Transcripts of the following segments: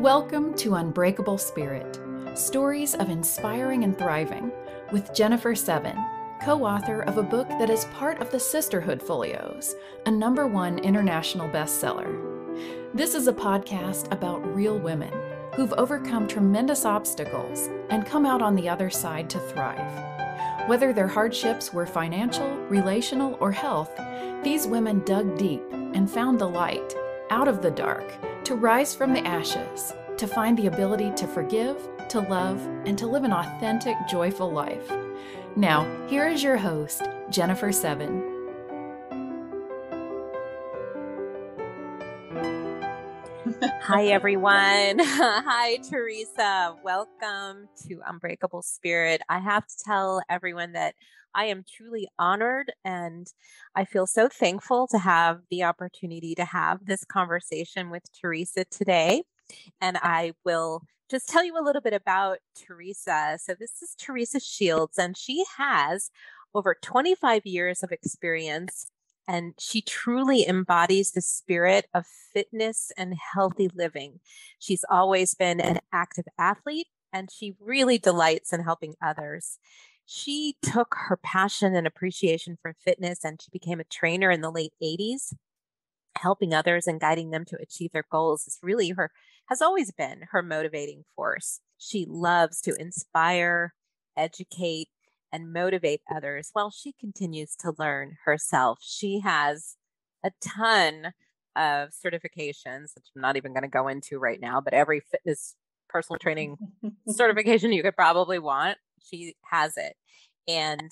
Welcome to Unbreakable Spirit, Stories of Inspiring and Thriving, with Jennifer Seven, co-author of a book that is part of the Sisterhood Folios, a #1 international bestseller. This is a podcast about real women who've overcome tremendous obstacles and come out on the other side to thrive. Whether their hardships were financial, relational, or health, these women dug deep and found the light, out of the dark, to rise from the ashes, to find the ability to forgive, to love, and to live an authentic, joyful life. Now, here is your host, Jennifer Seven. Hi, everyone. Hi, Theresa. Welcome to Unbreakable Spirit. I have to tell everyone that I am truly honored and I feel so thankful to have the opportunity to have this conversation with Theresa today. And I will just tell you a little bit about Theresa. So this is Theresa Shields, and she has over 25 years of experience, and she truly embodies the spirit of fitness and healthy living. She's always been an active athlete, and she really delights in helping others. She took her passion and appreciation for fitness, and she became a trainer in the late 80s. Helping others and guiding them to achieve their goals has always been her motivating force. She loves to inspire, educate, and motivate others while she continues to learn herself. She has a ton of certifications, which I'm not even going to go into right now, but every fitness personal training certification you could probably want, she has it. And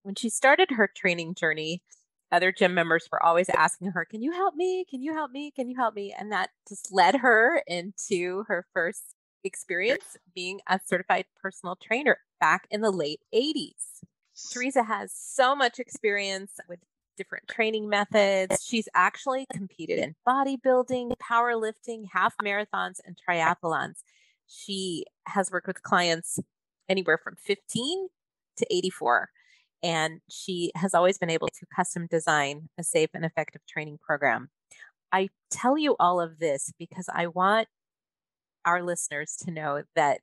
when she started her training journey, other gym members were always asking her, "Can you help me? Can you help me? Can you help me?" And that just led her into her first experience being a certified personal trainer back in the late 80s. Theresa has so much experience with different training methods. She's actually competed in bodybuilding, powerlifting, half marathons, and triathlons. She has worked with clients anywhere from 15 to 84. And she has always been able to custom design a safe and effective training program. I tell you all of this because I want our listeners to know that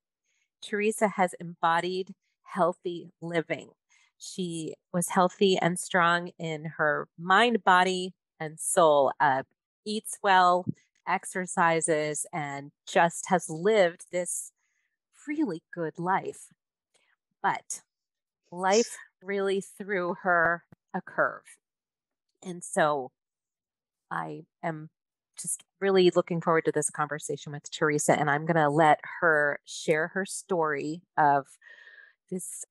Theresa has embodied healthy living. She was healthy and strong in her mind, body, and soul, eats well, exercises, and just has lived this really good life. But life really threw her a curve. And so I am just really looking forward to this conversation with Theresa, and I'm going to let her share her story of this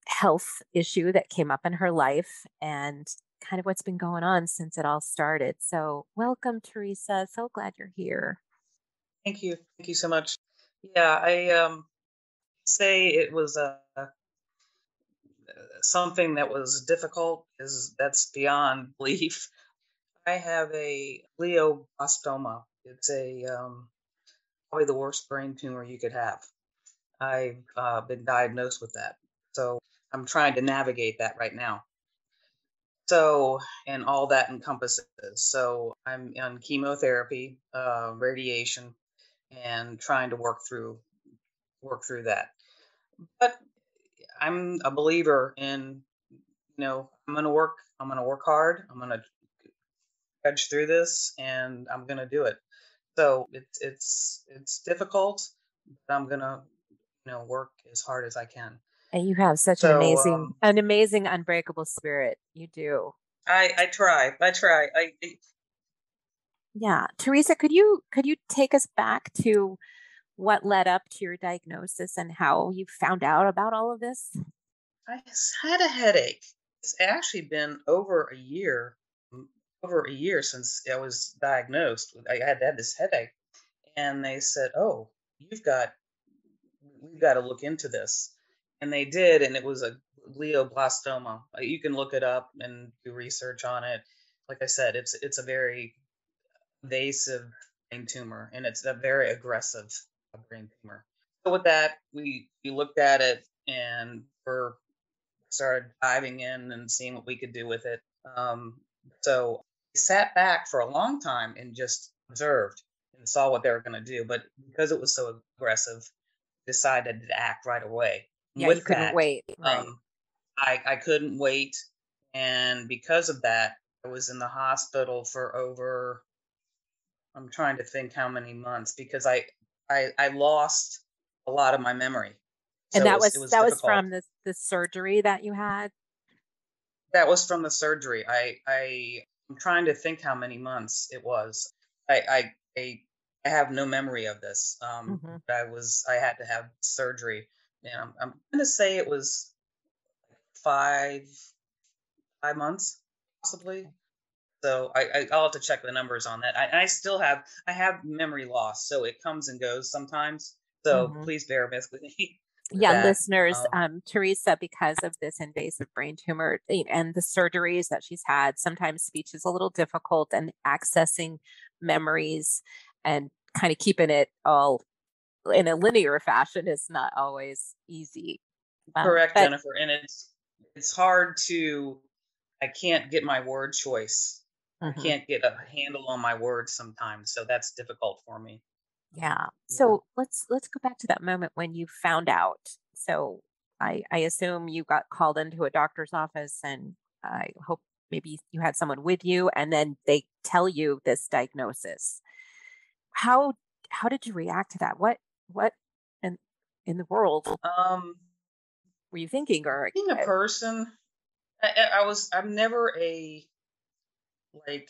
health issue that came up in her life and kind of what's been going on since it all started. So welcome, Theresa. So glad you're here. Thank you. Thank you so much. Yeah, I say it was something that was difficult. That's beyond belief. I have a glioblastoma. It's probably the worst brain tumor you could have. I've been diagnosed with that, so I'm trying to navigate that right now. So, and all that encompasses. So I'm on chemotherapy, radiation, and trying to work through that. But I'm a believer in, I'm going to work hard. I'm going to trudge through this, and I'm going to do it. So it's difficult, but I'm going to, work as hard as I can. And you have such an amazing, unbreakable spirit. You do. I try. Yeah. Theresa, could you take us back to what led up to your diagnosis and how you found out about all of this? I had a headache. It's actually been over a year since I was diagnosed. I had this headache, and they said, "Oh, we've got to look into this," and they did, and it was a glioblastoma. You can look it up and do research on it. Like I said, it's a very invasive brain tumor, and it's a very aggressive brain tumor. So with that, we looked at it and started diving in and seeing what we could do with it. So I sat back for a long time and just observed and saw what they were going to do. But because it was so aggressive, decided to act right away. Yeah, you With couldn't that, wait. Right. I couldn't wait. And because of that, I was in the hospital for over, I'm trying to think how many months, because I lost a lot of my memory. And So it was that was difficult. from the surgery that you had? That was from the surgery. I'm trying to think how many months it was. I have no memory of this. Mhm. I had to have surgery. And I'm gonna say it was five 5 months, possibly. So I'll have to check the numbers on that. I have memory loss, so it comes and goes sometimes. So Mhm. please bear with me with Yeah, that. listeners, Theresa, because of this invasive brain tumor and the surgeries that she's had, sometimes speech is a little difficult and accessing memories and kind of keeping it all in a linear fashion is not always easy. Correct, But Jennifer. And it's hard to. I can't get my word choice. I mhm, can't get a handle on my words sometimes, so that's difficult for me. yeah. Yeah. So let's go back to that moment when you found out. So I assume you got called into a doctor's office, and I hope maybe you had someone with you, and then they tell you this diagnosis. How how did you react to that? What in in the world Um, were you thinking? Or being a person, I'm never like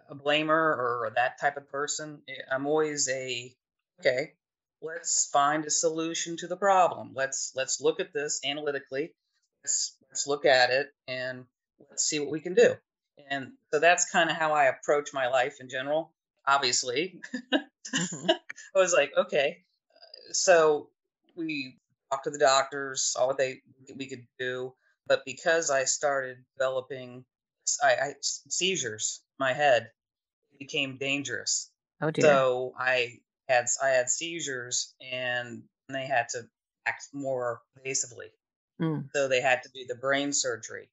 a blamer or that type of person. I'm always okay, let's find a solution to the problem. Let's look at this analytically. Let's look at it and let's see what we can do. And so that's kind of how I approach my life in general. Obviously, hmm I was like, okay, so we talked to the doctors, saw what we could do, but because I started developing seizures in my head, it became dangerous. Oh dear. So I had seizures, and they had to act more invasively. Mm, So they had to do the brain surgery.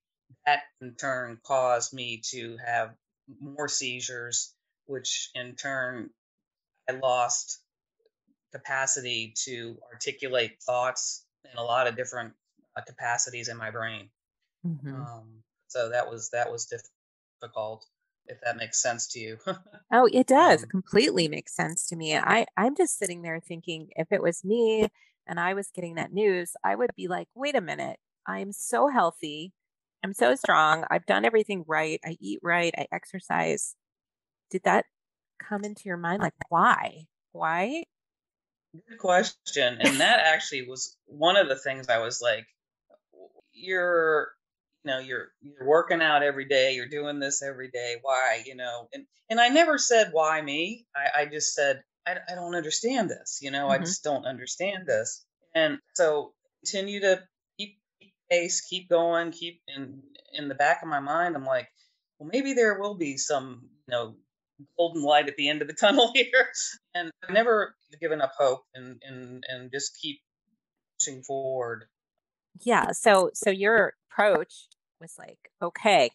That in turn caused me to have more seizures, which in turn I lost capacity to articulate thoughts in a lot of different capacities in my brain. mhm. So that was difficult, if that makes sense to you. Oh, it does. It um, completely makes sense to me. I'm just sitting there thinking if it was me and I was getting that news, I would be like, wait a minute. I'm so healthy. I'm so strong. I've done everything right. I eat right. I exercise. Did that come into your mind? Like, why? Why? Good question. And that actually was one of the things I was like, you're you're working out every day, you're doing this every day, why? And I never said why me. I just said I don't understand this. I hmm just don't understand this. And so continue to keep pace, keep going, keep in the back of my mind, I'm like, well, maybe there will be some golden light at the end of the tunnel here. And I've never given up hope, and just keep pushing forward. Yeah. So your approach was like, okay,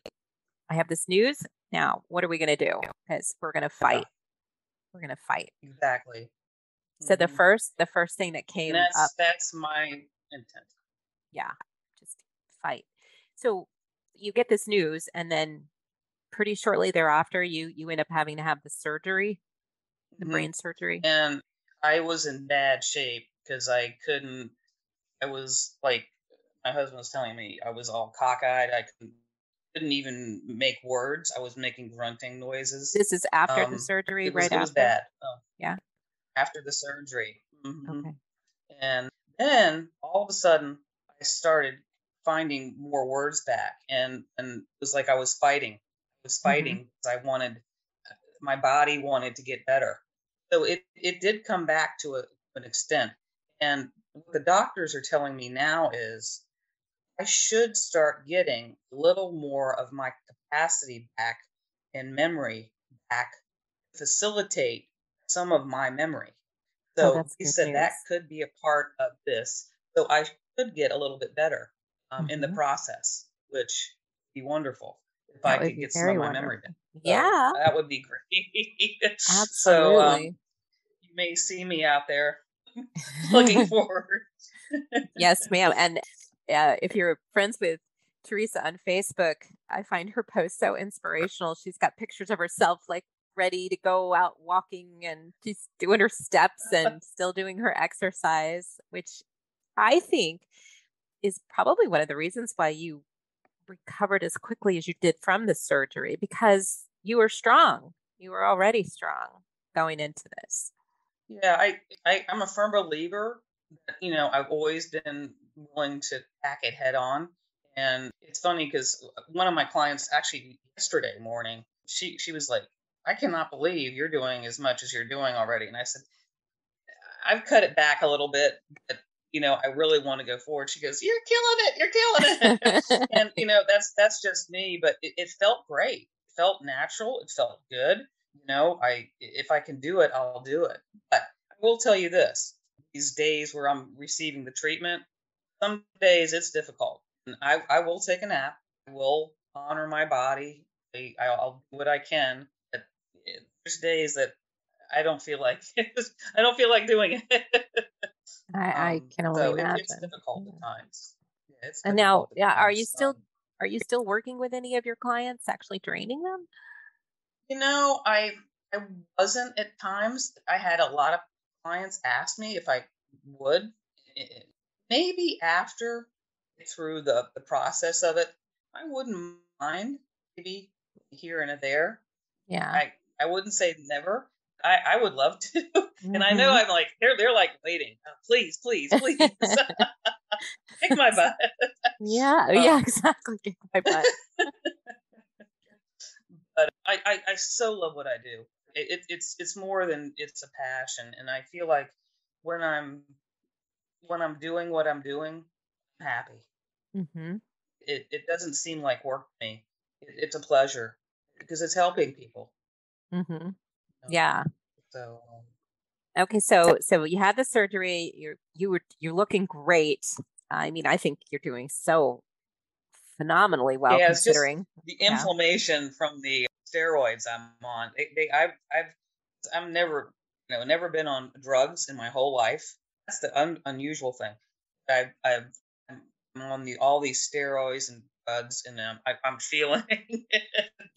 I have this news. Now, what are we going to do? Because we're going to Yeah, fight. We're going to fight. exactly. So Hmm. the first thing that And came up, that's my intent. yeah, just fight. So you get this news, and then pretty shortly thereafter, you end up having to have the surgery, the Hmm. brain surgery. And I was in bad shape because I couldn't. I was like, my husband was telling me, I was all cockeyed. I couldn't even make words. I was making grunting noises. This is after the Um, surgery, it was right it was after. bad. Yeah. After the surgery. Okay. And then all of a sudden, I started finding more words back, and it was like I was fighting. I was hmm fighting because my body wanted to get better. So it did come back to an extent. And what the doctors are telling me now is I should start getting a little more of my capacity back and memory back to facilitate some of my memory. Oh, So that's he good said that news. could be a part of this. So I should get a little bit better in the hmm process, which would be wonderful if I That would could be get some of very my memory back. wonderful. So Yeah, that would be great. So absolutely. may see me out there looking forward. Yes, ma'am. And if you're friends with Theresa on Facebook, I find her post so inspirational. She's got pictures of herself like ready to go out walking, and she's doing her steps and still doing her exercise, which I think is probably one of the reasons why you recovered as quickly as you did from the surgery, because you were strong. You were already strong going into this. Yeah, I'm a firm believer that, I've always been willing to tack it head on. And it's funny because one of my clients actually yesterday morning, she was like, I cannot believe you're doing as much as you're doing already. And I said, I've cut it back a little bit, but I really want to go forward. She goes, you're killing it. And that's just me, but it felt great. It felt natural. It felt good. If I can do it, I'll do it. But I will tell you this, these days where I'm receiving the treatment, some days it's difficult. And I will take a nap. I will honor my body. I'll do what I can. But there's days that I don't feel like I don't feel like doing it. I can only imagine. It's difficult at times. Yeah, it's and now, difficult at are times. you still working with any of your clients, actually training them? I wasn't at times. I had a lot of clients ask me if I would. Maybe after through the process of it, I wouldn't mind maybe here and there. Yeah. I wouldn't say never. I would love to. And I know I'm like, they're like waiting. Please, please, please. Kick my butt. Yeah, exactly. Kick my butt. But I so love what I do. It's more than it's a passion. And I feel like when I'm doing what I'm doing, I'm happy. Mm-hmm. It doesn't seem like work to me. It's a pleasure because it's helping people. Mm-hmm. Yeah. So okay, so you had the surgery. You're looking great. I mean, I think you're doing so phenomenally well, yeah, considering it's just the inflammation from the steroids I'm on. I've never been on drugs in my whole life. That's the unusual thing. I'm on all these steroids and drugs, and I'm feeling it.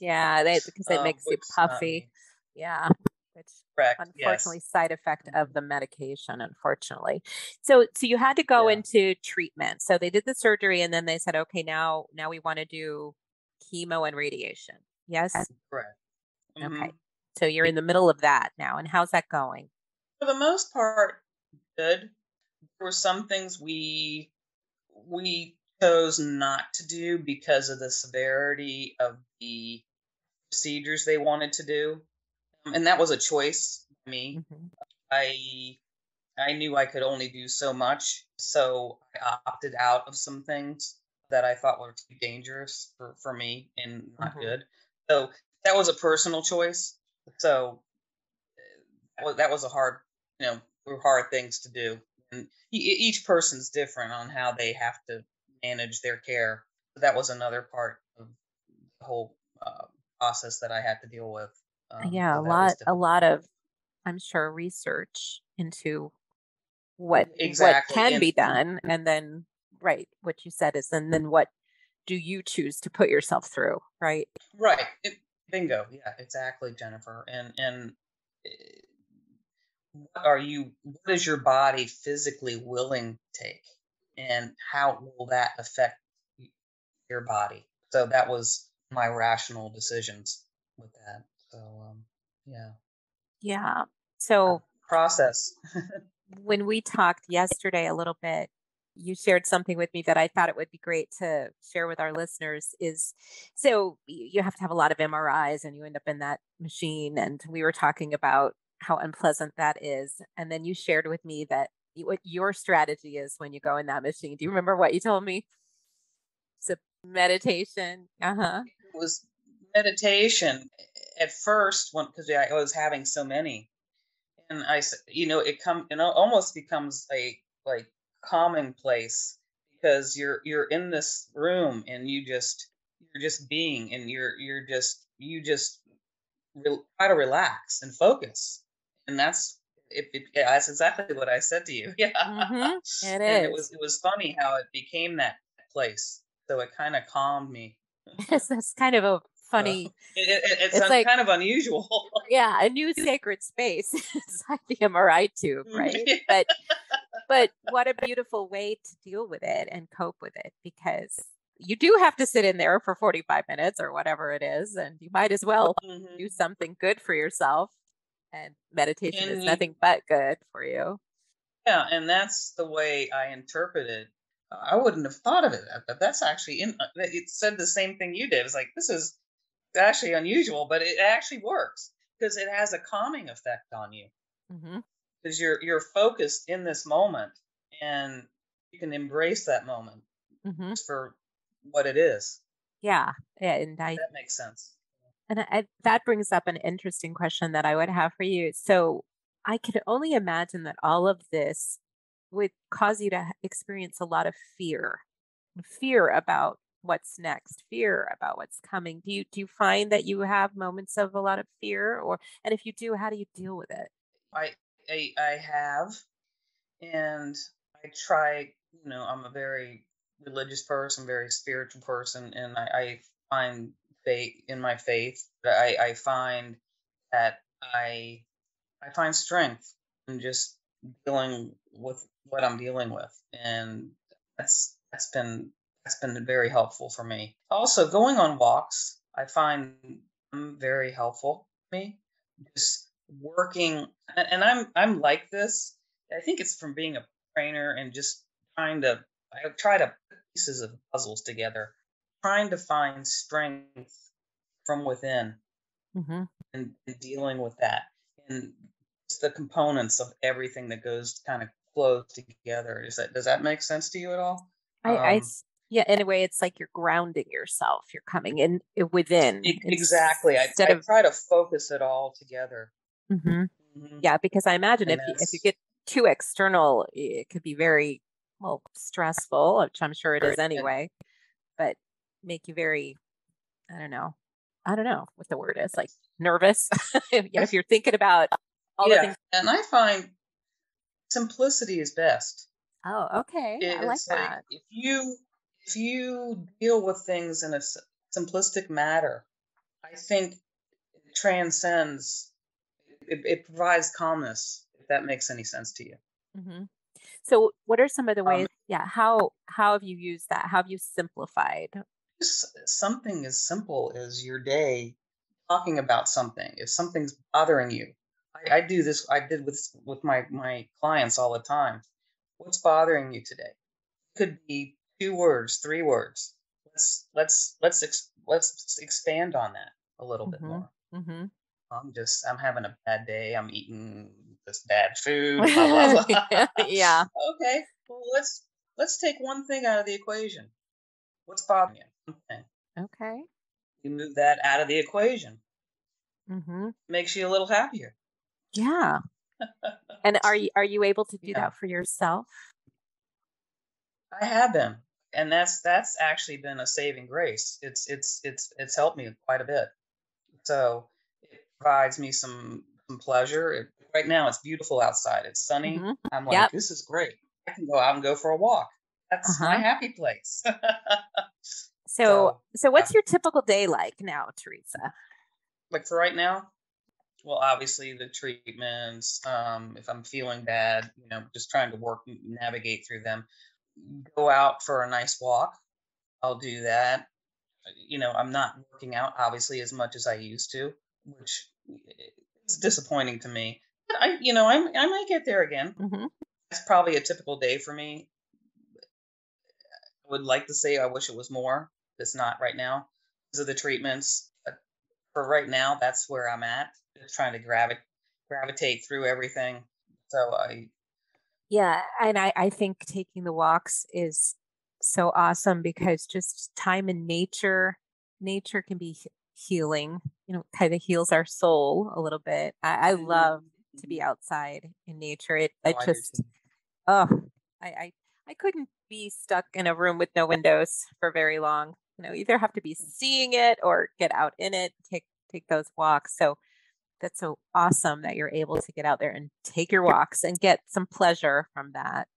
Yeah, because it makes you puffy. Yeah, which correct. Unfortunately, Yes. side effect of the medication. Unfortunately, so you had to go into treatment. So they did the surgery, and then they said, okay, now we want to do chemo and radiation. Yes, correct. Mm-hmm. Okay, so you're in the middle of that now, and how's that going? For the most part, good. There were some things we chose not to do because of the severity of the procedures they wanted to do, and that was a choice for me. Mm-hmm. I knew I could only do so much, so I opted out of some things that I thought were too dangerous for me and not good. So that was a personal choice. So that was a hard, were hard things to do. And each person's different on how they have to manage their care. So that was another part of the whole process that I had to deal with. Yeah, a lot of, I'm sure, research into what can be done, and then what you said is, and then what do you choose to put yourself through, right? Right. Bingo. Yeah, exactly, Jennifer. And what is your body physically willing to take, and how will that affect your body? So that was my rational decisions with that. So yeah. So process. When we talked yesterday a little bit, you shared something with me that I thought it would be great to share with our listeners. Is so you have to have a lot of MRIs, and you end up in that machine, and we were talking about how unpleasant that is. And then you shared with me that what your strategy is when you go in that machine. Do you remember what you told me? So meditation. It was meditation at first, because I was having so many, and I said, it almost becomes a like commonplace, because you're in this room and you're just being, and you just try to relax and focus, and that's Yeah, that's exactly what I said to you. Yeah. It And it is. was it was funny how it became that place. So it kind of calmed me. It's kind of a So funny, it's it's like, kind of unusual. yeah, a new sacred space. It's like the MRI tube, right? But what a beautiful way to deal with it and cope with it, because you do have to sit in there for 45 minutes or whatever it is, and you might as well do Mhm. something good for yourself. And meditation And is you, nothing but good for you. yeah, and that's the way I interpret it. I wouldn't have thought of it, but that's actually it said the same thing you did. It's like this is actually unusual, but it actually works because it has a calming effect on you Hmm. because you're focused in this moment and you can embrace that moment Hmm. just for what it is. Yeah. And If I that makes sense. that brings up an interesting question that I would have for you. So I could only imagine that all of this would cause you to experience a lot of fear about what's next, fear about what's coming. Do you find that you have moments of a lot of fear, or and if you do, how do you deal with it? I I have, and I try. I'm a very religious person, very spiritual person, and I find faith in my faith. I find that I find strength in just dealing with what I'm dealing with, and that's been very helpful for me. Also, going on walks, I find them very helpful for me. Just working, and I'm like this. I think it's from being a trainer and just trying to. I try to put pieces of puzzles together, trying to find strength from within Hmm. and dealing with that and it's the components of everything that goes kind of flows together. Does that make sense to you at all? Um, Yeah, in a way, it's like you're grounding yourself. You're coming in within exactly. instead I of. try to focus it all together. Hmm. Hmm. Yeah, because I imagine And if you that's get too external, it could be very, well, stressful, which I'm sure it very is and anyway, but make you very, I don't know. I don't know what the word is, like nervous. I, If you're thinking about all the yeah, things. and I find simplicity is best. Oh, okay. I like It's like that. if you deal with things in a simplistic matter, I think it transcends. It provides calmness. If that makes any sense to you. Hmm. So, what are some of the Um, ways? Yeah, how have you used that? How have you simplified? just something as simple as your day, talking about something. If something's bothering you, I do this. I did with my clients all the time. What's bothering you today? Could be 2 words, 3 words. Let's expand on that a little bit Hmm. more. Hmm. I'm having a bad day. I'm eating this bad food. Blah blah blah. Yeah. Okay. Well, let's take one thing out of the equation. What's bothering you? One thing. Okay. You move that out of the equation. Hmm. Makes you a little happier. Yeah. And are you able to do Yeah, that for yourself? I have been, and that's actually been a saving grace. It's helped me quite a bit. So it provides me some pleasure. Right now, it's beautiful outside. It's sunny. Hmm. I'm like, Yep. this is great. I can go out and go for a walk. That's my Uh-huh. happy place. So So so yeah, what's your typical day like now, Teresa? like for right now, well, obviously the treatments. If I'm feeling bad, just trying to work navigate through them. Go out for a nice walk. I'll do that. I'm not working out obviously as much as I used to, which is disappointing to me. But I might get there again. Hmm. That's probably a typical day for me. I would like to say I wish it was more. It's not right now because of the treatments. But for right now, that's where I'm at. Just trying to gravitate through everything. So I Yeah, and I think taking the walks is so awesome because just time in nature can be healing, kind of heals our soul a little bit. I Mhm, love to be mhm. outside in nature. It No, it I do just, too. oh, I, I I couldn't be stuck in a room with no windows for very long. Either have to be seeing it or get out in it, take those walks. So That's so awesome that you're able to get out there and take your walks and get some pleasure from that.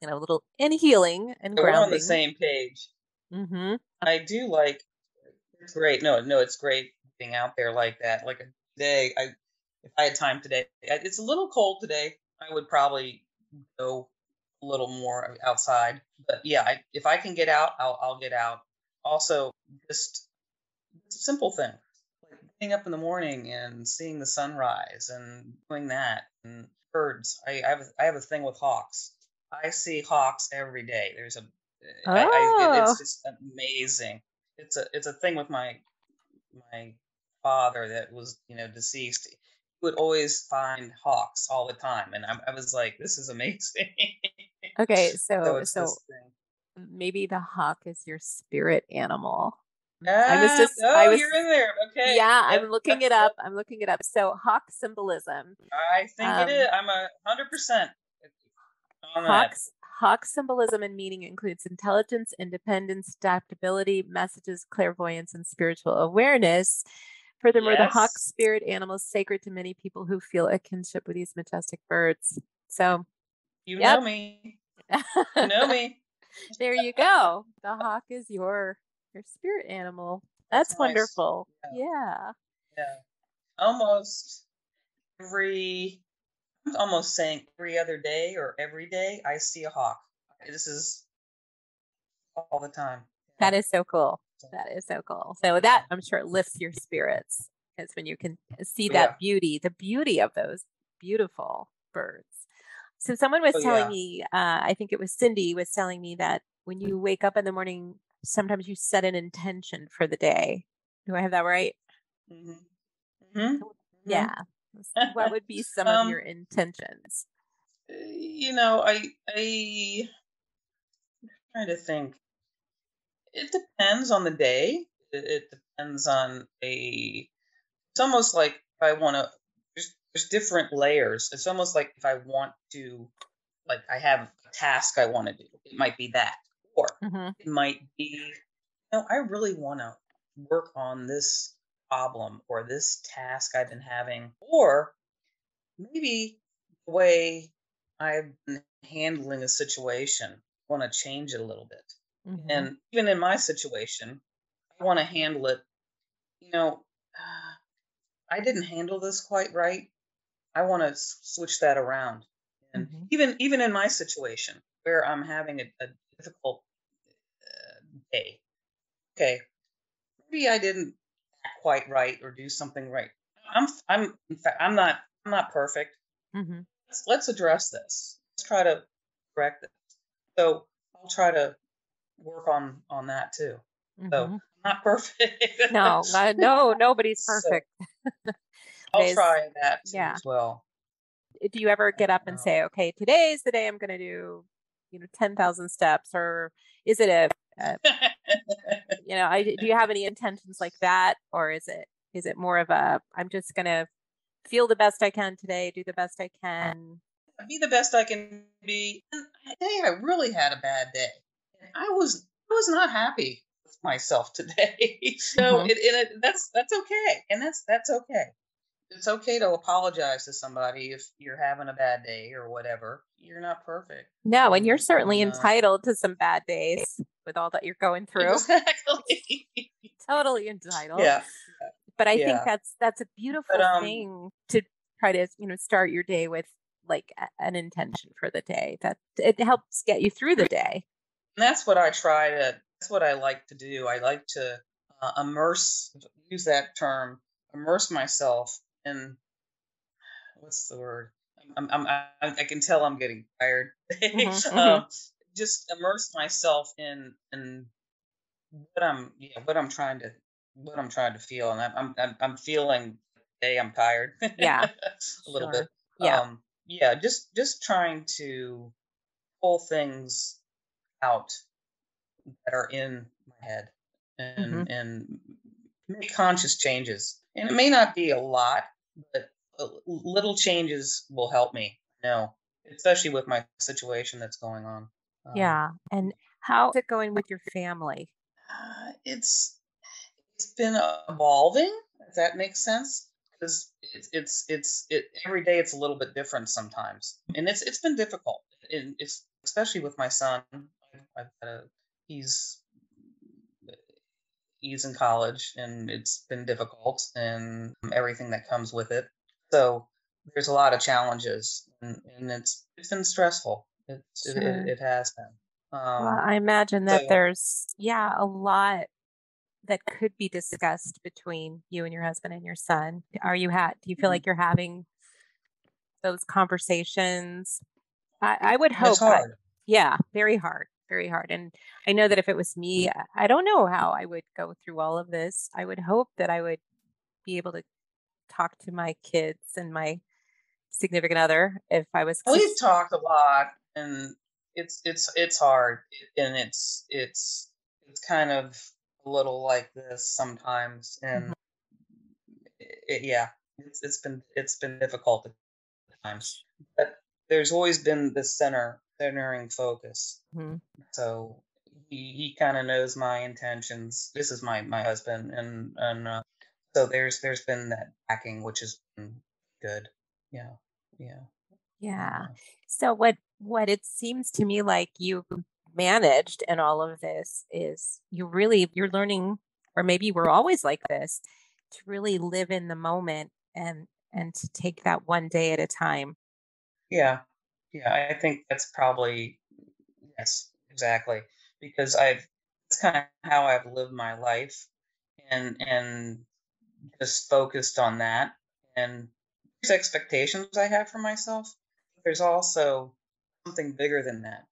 A little in healing and We're on the grounding. same page. Mm-hmm. I do like, it's great. No, it's great being out there like that. Like a day, if I had time today, it's a little cold today. I would probably go a little more outside. But yeah, if I can get out, I'll get out. Also, just simple things like getting up in the morning and seeing the sunrise and doing that, and birds. I have a thing with hawks. I see hawks every day. Oh, it's just amazing. It's a thing with my father that was deceased. He would always find hawks all the time, and I was like, this is amazing. okay. So So, it's so this thing. maybe the hawk is your spirit animal. I Oh, was, you're in there. Okay. yeah, I'm Yep, looking yep, it yep. up. I'm looking it up. So hawk symbolism. I think it is. Um, I'm 100% on that. Hawks Hawk symbolism and meaning includes intelligence, independence, adaptability, messages, clairvoyance, and spiritual awareness. Furthermore, the hawk Yes. spirit animal is sacred to many people who feel a kinship with these majestic birds. So, You know yep. me. You know me. There you go. The hawk is your spirit animal. That's That's nice. wonderful. Yeah. Yeah. Yeah. Almost every, I'm almost saying every other day or every day, I see a hawk. This is all the time. Yeah. That is so cool. That is so cool. So that, I'm sure, lifts your spirits, because when you can see that beauty, the beauty of those beautiful birds. So someone was telling me, I think it was Cindy was telling me that when you wake up in the morning, sometimes you set an intention for the day. Do I have that right? Mm-hmm. Mm-hmm. Yeah. What would be some of your intentions? I'm trying to think. It depends on the day. It depends on it's almost like if I want to, there's different layers. It's almost like if I want to, like I have a task I want to do. It might be that. Or it might be, I really want to work on this problem or this task I've been having. Or maybe the way I've been handling a situation, I want to change it a little bit. And even in my situation, I want to handle it. I didn't handle this quite right. I want to switch that around. And even in my situation where I'm having a difficult day, okay, maybe I didn't act quite right or do something right. In fact, I'm not perfect. Let's address this. Let's try to correct this. So I'll try to work on that too. So I'm not perfect. No, nobody's perfect. So I'll try that too as well. Do you ever get up and say, okay, today's the day I'm going to do, 10,000 steps, or is it do you have any intentions like that? Or is it more of a, I'm just going to feel the best I can today, do the best I can? Be the best I can be. And today I really had a bad day. And I was not happy with myself today. So that's okay. And that's okay. It's okay to apologize to somebody if you're having a bad day or whatever. You're not perfect. No, and you're certainly entitled to some bad days with all that you're going through. Exactly. Totally entitled. Yeah. But I think that's a beautiful thing to try to, start your day with, like an intention for the day. That it helps get you through the day. And that's what that's what I like to do. I like to use that term, immerse myself in, what's the word? I can tell I'm getting tired. Just immerse myself in what I'm trying to feel, and I'm feeling today I'm tired. Yeah, a little bit. Yeah, just trying to pull things out that are in my head and make conscious changes. And it may not be a lot, but little changes will help me. Especially with my situation that's going on. Yeah. And how is it going with your family? It's been evolving, if that makes sense. because every day it's a little bit different sometimes, and it's been difficult, and it's especially with my son. I've got he's he's in college, and it's been difficult, and everything that comes with it. So there's a lot of challenges, and it's been stressful. Sure. It has been. Well, I imagine that So there's, yeah, a lot that could be discussed between you and your husband and your son. Do you feel mhm, like you're having those conversations? I would it's hope, hard. yeah, very hard, very hard. And I know that if it was me, I don't know how I would go through all of this. I would hope that I would be able to talk to my kids and my significant other if I was We've talked a lot, and it's hard, and it's kind of a little like this sometimes, and Mhm. yeah, it's been difficult at times, but there's always been this centering focus. Mhm. So he kind of knows my intentions. This is my husband, and so there's been that backing, which has been good. Yeah, yeah, Yeah. yeah. So what it seems to me like you managed in all of this is you're learning, or maybe we're always like this, to really live in the moment and to take that one day at a time. Yeah. Yeah, I think that's probably yes, exactly. Because I've that's kind of how I've lived my life, and just focused on that. And there's expectations I have for myself. But there's also something bigger than that.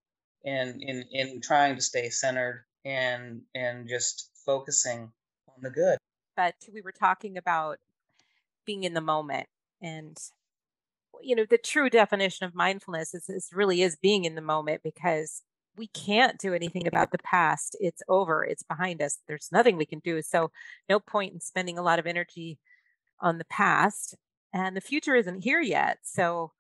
And in trying to stay centered and just focusing on the good. But we were talking about being in the moment, and the true definition of mindfulness is really is being in the moment, because we can't do anything about the past. It's over, it's behind us, there's nothing we can do. So no point in spending a lot of energy on the past, and the future isn't here yet. So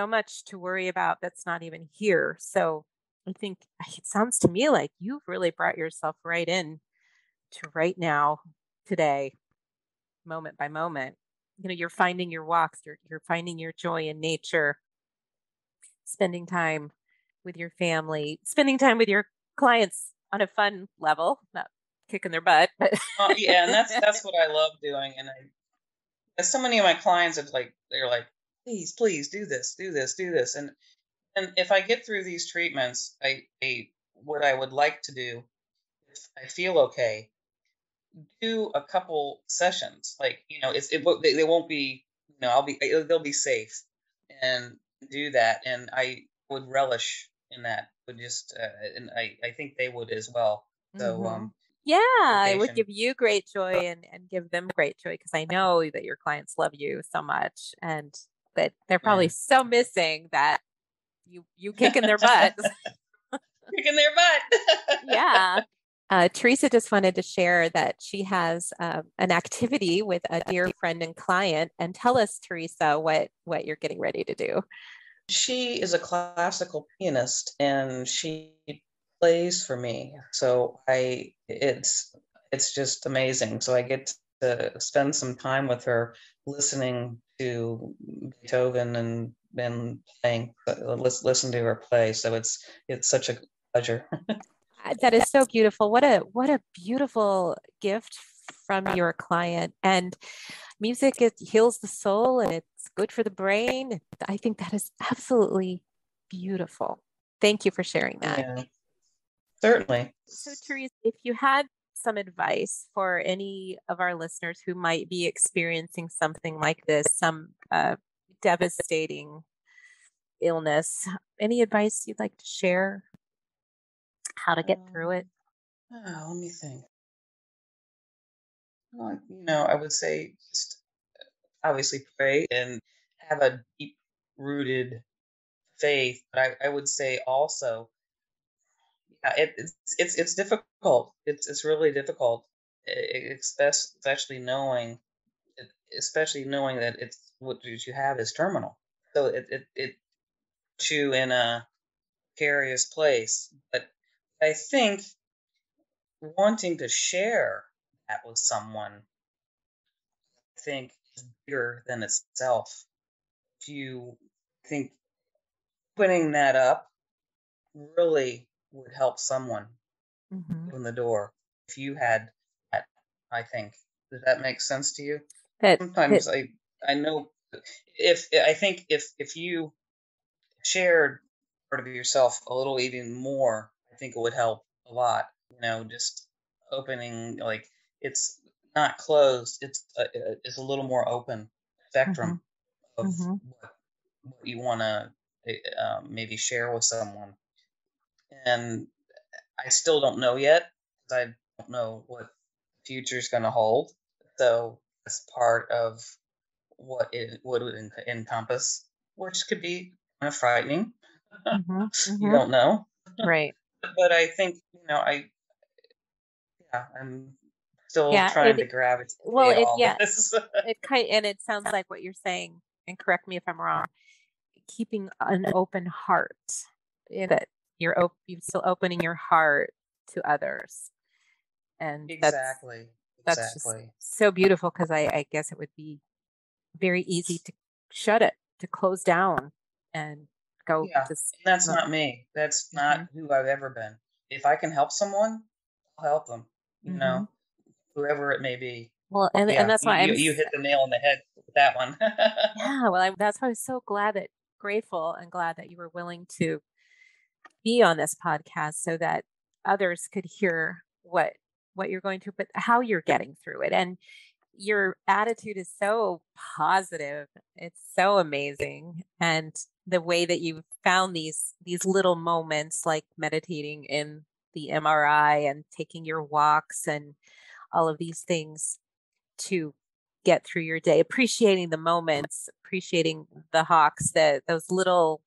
much to worry about that's not even here. So I think it sounds to me like you've really brought yourself right in to right now, today, moment by moment. You're finding your walks, you're finding your joy in nature, spending time with your family, spending time with your clients on a fun level, not kicking their butt, but Yeah, and that's what I love doing. And so many of my clients have they're like, please do this, do this, do this, and if I get through these treatments, I what I would like to do, if I feel okay, do a couple sessions. Like, they won't be, they'll be safe, and do that. And I would relish in that. Would just, and I think they would as well. So, hmm, yeah, it would vacation. give you great joy and give them great joy, because I know that your clients love you so much, and that they're probably Yeah. so missing that you kicking their butts. Kicking their butt. Yeah. Teresa just wanted to share that she has an activity with a dear friend and client. And tell us, Teresa, what you're getting ready to do. She is a classical pianist, and she plays for me. So it's just amazing. So I get to spend some time with her, listening to Beethoven and playing, listen to her play. So it's such a pleasure. That is so beautiful. What a beautiful gift from your client. And music, it heals the soul and it's good for the brain. I think that is absolutely beautiful. Thank you for sharing that. Yeah, certainly. So, Teresa, if you had some advice for any of our listeners who might be experiencing something like this, some devastating illness, any advice you'd like to share? How to get through it? Let me think. Well, I would say just obviously pray and have a deep rooted faith. But I would say also, yeah, it's difficult. It's really difficult, especially knowing that it's what you have is terminal. So it puts you in a precarious place. But I think wanting to share that with someone, I think is bigger than itself. If you think opening that up really would help someone open the door, if you had that, I think. Does that make sense to you? Sometimes I know if you shared part of yourself a little even more, I think it would help a lot. Just opening, like, it's not closed. It's a little more open spectrum of what you want to maybe share with someone. And I still don't know yet, because I don't know what the future is going to hold. So that's part of what it would encompass, which could be kind of frightening. You don't know. Right. But I think, I'm still trying to gravitate all this. It sounds like what you're saying, and correct me if I'm wrong, keeping an open heart, that you're still opening your heart to others. And exactly. That's just so beautiful, because I guess it would be very easy to shut it, to close down and go. Yeah, and that's not me. That's not who I've ever been. If I can help someone, I'll help them, whoever it may be. Well, and that's why you hit the nail on the head with that one. Yeah, well, that's why I was so grateful and glad that you were willing to be on this podcast, so that others could hear what you're going through, but how you're getting through it. And your attitude is so positive. It's so amazing. And the way that you found these little moments, like meditating in the MRI and taking your walks and all of these things to get through your day, appreciating the moments, appreciating the hawks, those little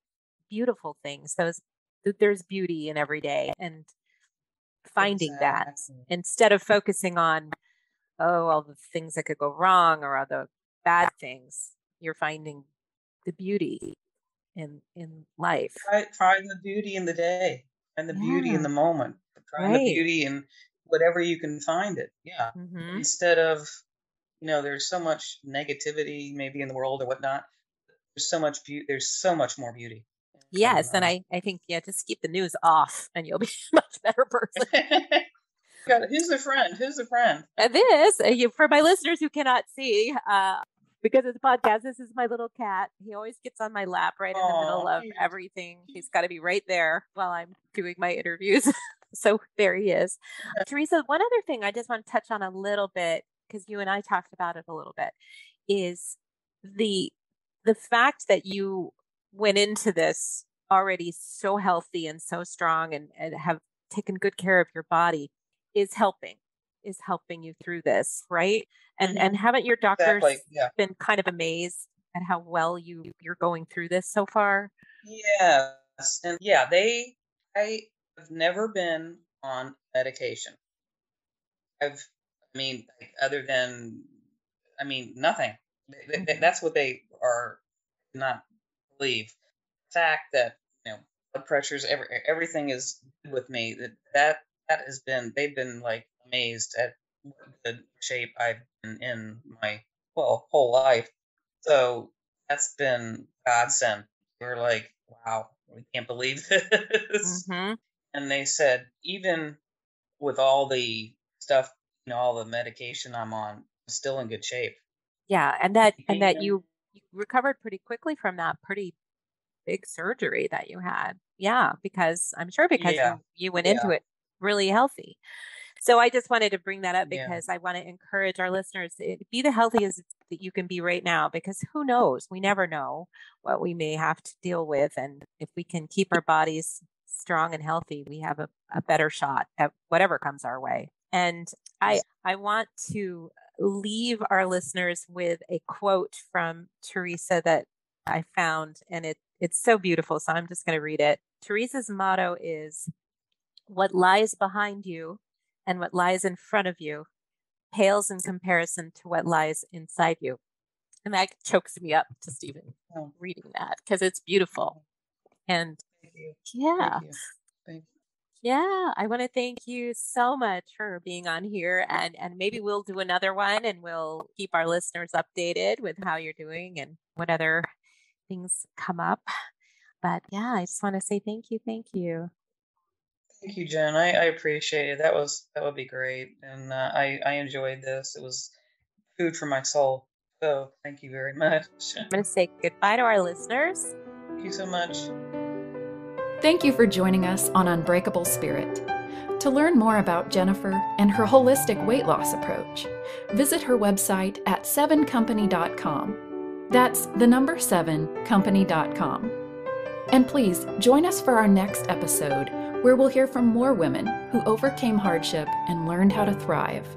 beautiful things. There's beauty in every day, and finding that instead of focusing on all the things that could go wrong or all the bad things. You're finding the beauty in life. Find the beauty in the day, and the beauty in the moment. Find the beauty in whatever you can find it. Yeah. Instead of, there's so much negativity maybe in the world or whatnot. There's so much beauty. There's so much more beauty. Yes, and I think just keep the news off, and you'll be a much better person. Who's the friend? Who's the friend? For my listeners who cannot see, because it's a podcast, this is my little cat. He always gets on my lap right in the middle of everything. He's got to be right there while I'm doing my interviews. So there he is. Theresa, one other thing I just want to touch on a little bit, because you and I talked about it a little bit, is the fact that you went into this already so healthy and so strong, and have taken good care of your body, is helping you through this, right? And haven't your doctors been kind of amazed at how well you're going through this so far? Yes. And I have never been on medication. Other than, nothing. That's what they are not believe. The fact that, blood pressures, everything is good with me. That has been, they've been like amazed at what good shape I've been in my whole life. So that's been godsend. We're like, wow, we can't believe this. And they said, even with all the stuff, all the medication I'm on, I'm still in good shape. Yeah, and that you recovered pretty quickly from that pretty big surgery that you had. Yeah, because you went into it really healthy. So I just wanted to bring that up, because I want to encourage our listeners to be the healthiest that you can be right now, because who knows? We never know what we may have to deal with. And if we can keep our bodies strong and healthy, we have a better shot at whatever comes our way. And I want to leave our listeners with a quote from Theresa that I found, and it's so beautiful. So I'm just going to read it. Theresa's motto is, "What lies behind you and what lies in front of you pales in comparison to what lies inside you." And that chokes me up just even reading that, because it's beautiful. And Thank you. yeah. Thank you. Yeah, I want to thank you so much for being on here, and maybe we'll do another one and we'll keep our listeners updated with how you're doing and what other things come up. But yeah, I just want to say thank you. Thank you. Thank you, Jen. I appreciate it. That would be great, and I enjoyed this. It was food for my soul. So thank you very much. I'm going to say goodbye to our listeners. Thank you so much. Thank you for joining us on Unbreakable Spirit. To learn more about Jennifer and her holistic weight loss approach, visit her website at 7company.com. That's the number 7company.com. And please join us for our next episode, where we'll hear from more women who overcame hardship and learned how to thrive.